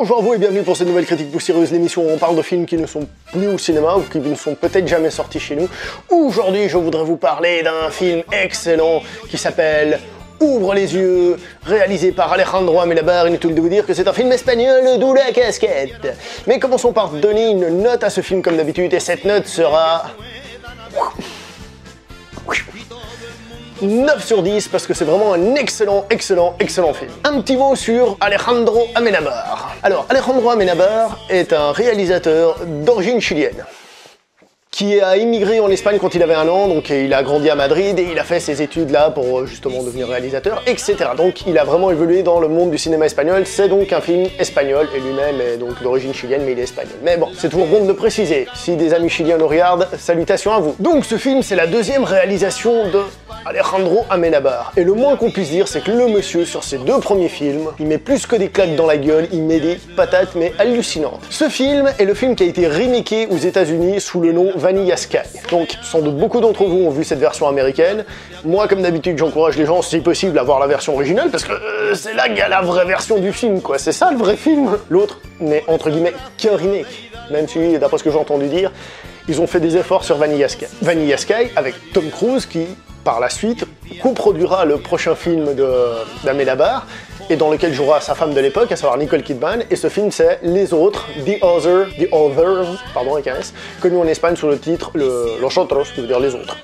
Bonjour à vous et bienvenue pour cette nouvelle critique poussiéreuse, l'émission où on parle de films qui ne sont plus au cinéma ou qui ne sont peut-être jamais sortis chez nous. Aujourd'hui, je voudrais vous parler d'un film excellent qui s'appelle Ouvre les yeux, réalisé par Alejandro Amenábar. Inutile de vous dire que c'est un film espagnol, d'où la casquette. Mais commençons par donner une note à ce film comme d'habitude, et cette note sera 9 sur 10 parce que c'est vraiment un excellent film. Un petit mot sur Alejandro Amenábar. Alors, Alejandro Amenábar est un réalisateur d'origine chilienne qui a immigré en Espagne quand il avait 1 an, donc il a grandi à Madrid et il a fait ses études là pour justement devenir réalisateur, etc. Donc il a vraiment évolué dans le monde du cinéma espagnol, c'est donc un film espagnol, et lui-même est donc d'origine chilienne, mais il est espagnol. Mais bon, c'est toujours bon de le préciser, si des amis chiliens nous regardent, salutations à vous. Donc ce film, c'est la deuxième réalisation de Alejandro Amenábar. Et le moins qu'on puisse dire, c'est que le monsieur, sur ses 2 premiers films, il met plus que des claques dans la gueule, il met des patates, mais hallucinantes. Ce film est le film qui a été remaké aux États-Unis sous le nom Vanilla Sky. Donc, sans doute beaucoup d'entre vous ont vu cette version américaine. Moi, comme d'habitude, j'encourage les gens, si possible, à voir la version originale, parce que c'est là qu'il y a la vraie version du film, quoi. C'est ça, le vrai film. L'autre n'est, entre guillemets, qu'un remake. Même si, d'après ce que j'ai entendu dire, ils ont fait des efforts sur Vanilla Sky. Vanilla Sky, avec Tom Cruise, qui, par la suite, coproduira le prochain film d'Amenábar, et dans lequel jouera sa femme de l'époque, à savoir Nicole Kidman, et ce film c'est Les Autres, The Others, pardon, avec un S, connu en Espagne sous le titre Los Otros, qui veut dire Les Autres.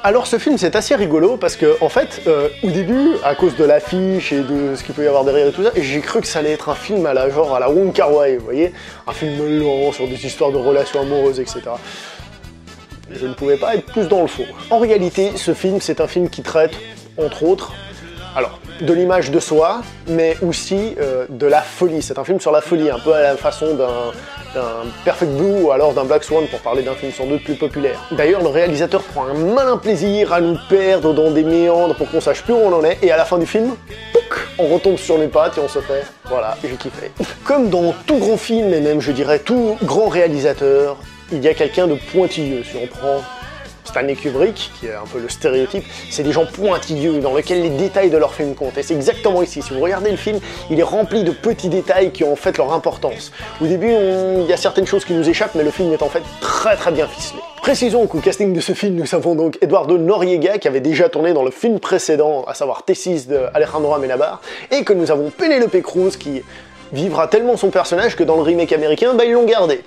Alors ce film c'est assez rigolo parce que, en fait, au début, à cause de l'affiche et de ce qu'il peut y avoir derrière et tout ça, j'ai cru que ça allait être un film à la Wong Kar-wai, vous voyez, un film lent sur des histoires de relations amoureuses, etc. Je ne pouvais pas être plus dans le faux. En réalité, ce film, c'est un film qui traite, entre autres, alors, de l'image de soi, mais aussi de la folie. C'est un film sur la folie, un peu à la façon d'un Perfect Blue ou alors d'un Black Swan, pour parler d'un film sans doute plus populaire. D'ailleurs, le réalisateur prend un malin plaisir à nous perdre dans des méandres pour qu'on sache plus où on en est, et à la fin du film, pouc, on retombe sur les pattes et on se fait, voilà, j'ai kiffé. Comme dans tout grand film, et même je dirais tout grand réalisateur, il y a quelqu'un de pointilleux. Si on prend Stanley Kubrick, qui est un peu le stéréotype, c'est des gens pointilleux, dans lesquels les détails de leur film comptent. Et c'est exactement ici. Si vous regardez le film, il est rempli de petits détails qui ont en fait leur importance. Au début, il y a certaines choses qui nous échappent, mais le film est en fait très bien ficelé. Précisons qu'au casting de ce film, nous avons donc Eduardo Noriega, qui avait déjà tourné dans le film précédent, à savoir T6 de Alejandro Amenábar, et que nous avons Penélope Cruz, qui vivra tellement son personnage que dans le remake américain, ils l'ont gardé.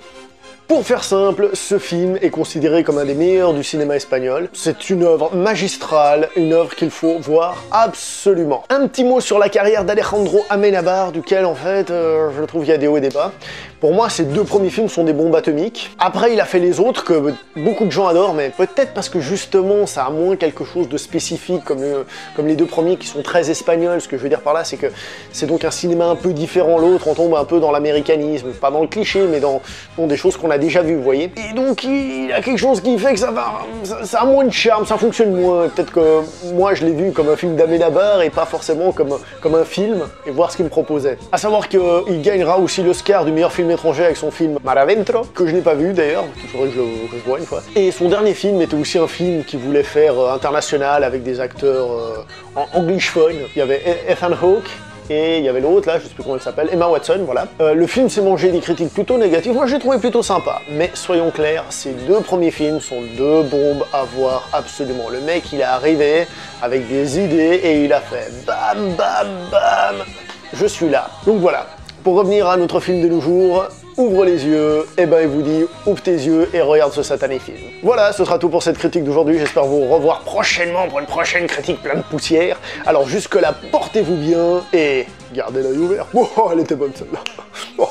Pour faire simple, ce film est considéré comme un des meilleurs du cinéma espagnol. C'est une œuvre magistrale, une œuvre qu'il faut voir absolument. Un petit mot sur la carrière d'Alejandro Amenábar, duquel en fait, je trouve qu'il y a des hauts et des bas. Pour moi, ses 2 premiers films sont des bombes atomiques. Après, il a fait les autres, que beaucoup de gens adorent, mais peut-être parce que justement, ça a moins quelque chose de spécifique, comme les 2 premiers qui sont très espagnols. Ce que je veux dire par là, c'est que c'est donc un cinéma un peu différent. L'autre, on tombe un peu dans l'américanisme, pas dans le cliché, mais dans des choses qu'on a déjà vues, vous voyez. Et donc, il a quelque chose qui fait que ça a moins de charme, ça fonctionne moins. Peut-être que moi, je l'ai vu comme un film d'Amenábar et pas forcément comme un film, et voir ce qu'il me proposait. À savoir qu'il gagnera aussi l'Oscar du meilleur film étranger avec son film Mar Adentro, que je n'ai pas vu d'ailleurs, qu'il faudrait que je voie une fois. Et son dernier film était aussi un film qui voulait faire international avec des acteurs en anglophone. Il y avait Ethan Hawke, et il y avait l'autre là, je sais plus comment elle s'appelle, Emma Watson, voilà. Le film s'est mangé des critiques plutôt négatives, moi j'ai trouvé plutôt sympa. Mais soyons clairs, ces 2 premiers films sont 2 bombes à voir absolument. Le mec il est arrivé avec des idées et il a fait bam bam bam, je suis là. Donc voilà. Pour revenir à notre film de nos jours, ouvre les yeux, et ben il vous dit, ouvre tes yeux et regarde ce satané film. Voilà, ce sera tout pour cette critique d'aujourd'hui, j'espère vous revoir prochainement pour une prochaine critique pleine de poussière. Alors jusque là, portez-vous bien et gardez l'œil ouvert. Oh, elle était bonne celle-là. Oh.